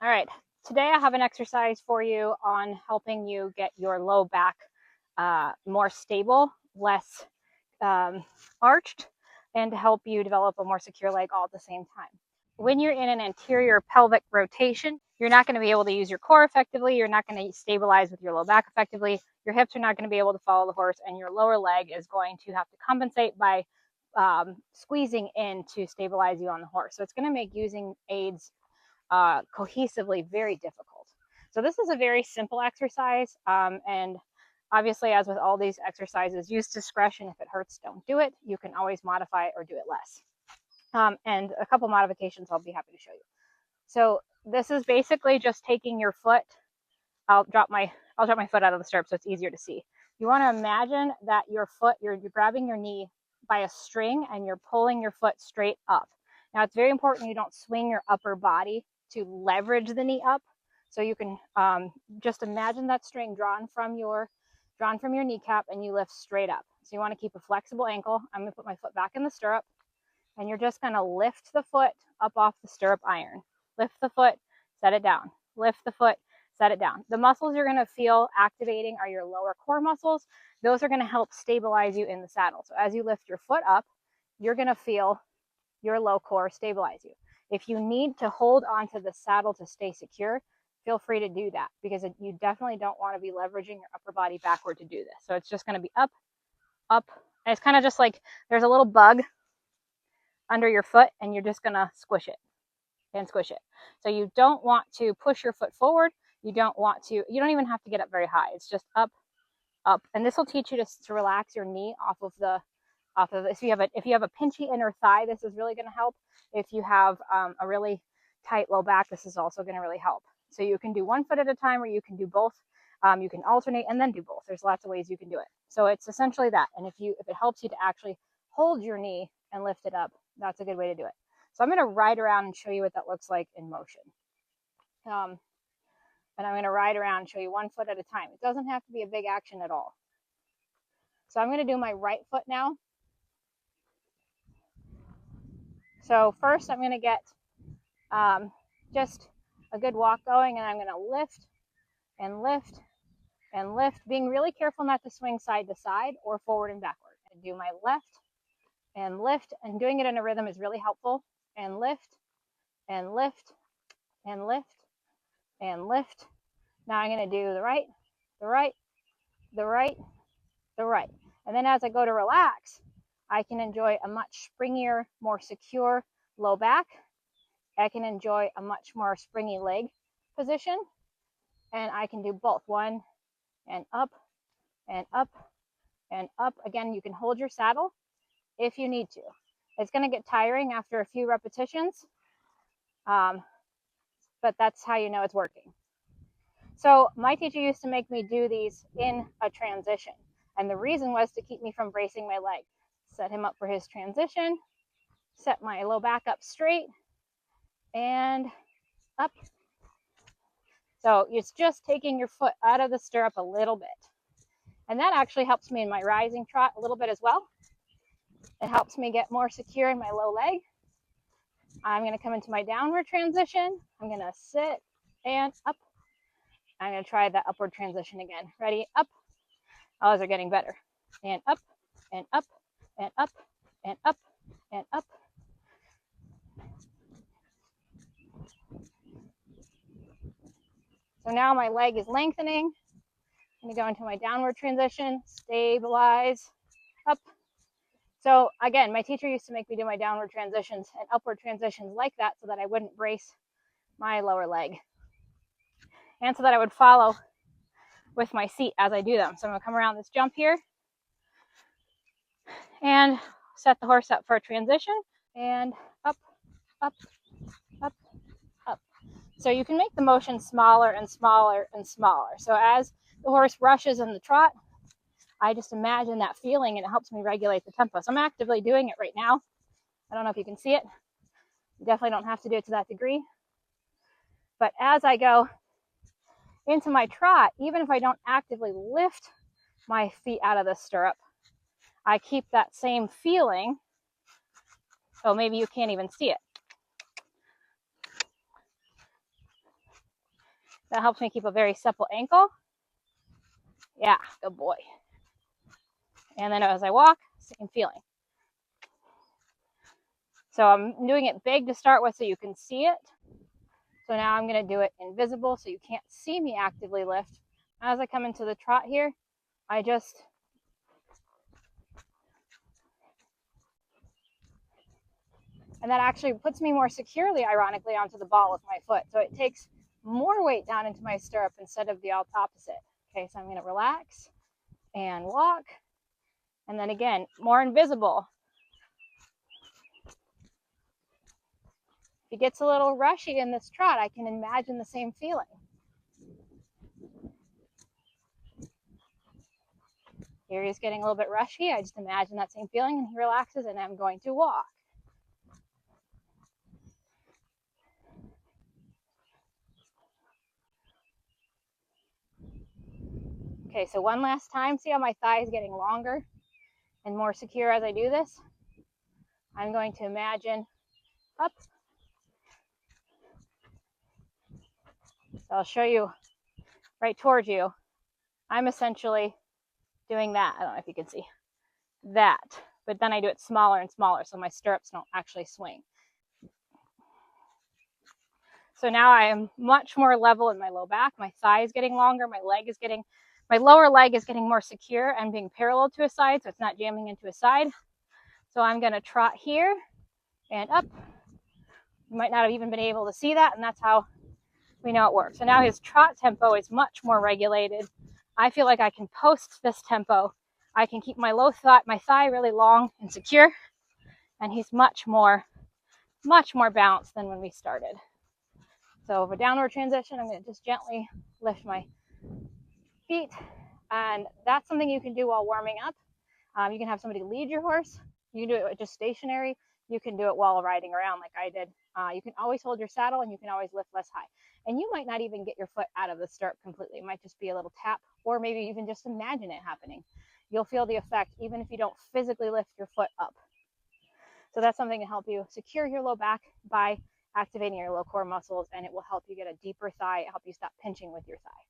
All right, today I have an exercise for you on helping you get your low back more stable, less arched, and to help you develop a more secure leg all at the same time. When you're in an anterior pelvic rotation, you're not going to be able to use your core effectively. You're not going to stabilize with your low back effectively. Your hips are not going to be able to follow the horse, and your lower leg is going to have to compensate by squeezing in to stabilize you on the horse. So it's going to make using aids cohesively very difficult. So this is a very simple exercise, and obviously, as with all these exercises, use discretion. If it hurts, don't do it. You can always modify it or do it less. And a couple modifications I'll be happy to show you. So this is basically just taking your foot. I'll drop my foot out of the stirrup so it's easier to see. You want to imagine that your foot, you're grabbing your knee by a string and you're pulling your foot straight up. Now it's very important you don't swing your upper body to leverage the knee up. So you can just imagine that string drawn from your kneecap and you lift straight up. So you want to keep a flexible ankle. I'm going to put my foot back in the stirrup and you're just going to lift the foot up off the stirrup iron. Lift the foot, set it down. Lift the foot, set it down. The muscles you're going to feel activating are your lower core muscles. Those are going to help stabilize you in the saddle. So as you lift your foot up, you're going to feel your low core stabilize you. If you need to hold onto the saddle to stay secure, feel free to do that because you definitely don't want to be leveraging your upper body backward to do this. So it's just going to be up, up. And it's kind of just like there's a little bug under your foot and you're just going to squish it and squish it. So you don't want to push your foot forward. You don't even have to get up very high. It's just up, up. And this will teach you to relax your knee off of this. If you have a pinchy inner thigh, this is really going to help. If you have a really tight low back, this is also going to really help. So you can do one foot at a time or you can do both. You can alternate and then do both. There's lots of ways you can do it. So it's essentially that. And if it helps you to actually hold your knee and lift it up, that's a good way to do it. So I'm going to ride around and show you what that looks like in motion. And I'm going to ride around and show you one foot at a time. It doesn't have to be a big action at all. So I'm going to do my right foot now. So first I'm going to get just a good walk going, and I'm going to lift and lift and lift, being really careful not to swing side to side or forward and backward. And do my left and lift, and doing it in a rhythm is really helpful. And lift and lift and lift and lift. Now I'm going to do the right, the right, the right, the right. And then as I go to relax, I can enjoy a much springier, more secure low back. I can enjoy a much more springy leg position. And I can do both, one and up and up and up. Again, you can hold your saddle if you need to. It's going to get tiring after a few repetitions, but that's how you know it's working. So my teacher used to make me do these in a transition, and the reason was to keep me from bracing my leg. Set him up for his transition, set my low back up straight, and up. So it's just taking your foot out of the stirrup a little bit. And that actually helps me in my rising trot a little bit as well. It helps me get more secure in my low leg. I'm going to come into my downward transition. I'm going to sit and up. I'm going to try that upward transition again. Ready? Up. Oh, those are getting better. And up, and up, and up, and up, and up. So now my leg is lengthening. I'm going to go into my downward transition, stabilize, up. So again, my teacher used to make me do my downward transitions and upward transitions like that so that I wouldn't brace my lower leg. And so that I would follow with my seat as I do them. So I'm going to come around this jump here and set the horse up for a transition and up, up, up, up. So you can make the motion smaller and smaller and smaller. So as the horse rushes in the trot, I just imagine that feeling and it helps me regulate the tempo. So I'm actively doing it right now. I don't know if you can see it. You definitely don't have to do it to that degree. But as I go into my trot, even if I don't actively lift my feet out of the stirrup, I keep that same feeling. So maybe you can't even see it. That helps me keep a very supple ankle. Yeah, good boy. And then as I walk, same feeling. So I'm doing it big to start with so you can see it. So now I'm going to do it invisible so you can't see me actively lift. As I come into the trot here, I just and that actually puts me more securely, ironically, onto the ball with my foot. So it takes more weight down into my stirrup instead of the opposite. Okay, so I'm going to relax and walk. And then again, more invisible. If it gets a little rushy in this trot, I can imagine the same feeling. Here he's getting a little bit rushy. I just imagine that same feeling and he relaxes and I'm going to walk. Okay, so one last time. See how my thigh is getting longer and more secure as I do this? I'm going to imagine up. So I'll show you right towards you. I'm essentially doing that. I don't know if you can see that, but then I do it smaller and smaller so my stirrups don't actually swing. So now I am much more level in my low back. My thigh is getting longer. My lower leg is getting more secure and being parallel to a side, so it's not jamming into a side. So I'm going to trot here and up. You might not have even been able to see that, and that's how we know it works. So now his trot tempo is much more regulated. I feel like I can post this tempo. I can keep my thigh really long and secure, and he's much more balanced than when we started. So for downward transition, I'm going to just gently lift my feet, and that's something you can do while warming up. You can have somebody lead your horse. You can do it just stationary. You can do it while riding around like I did. You can always hold your saddle and you can always lift less high. And you might not even get your foot out of the stirrup completely. It might just be a little tap, or maybe even just imagine it happening. You'll feel the effect even if you don't physically lift your foot up. So that's something to help you secure your low back by activating your low core muscles, and it will help you get a deeper thigh, help you stop pinching with your thigh.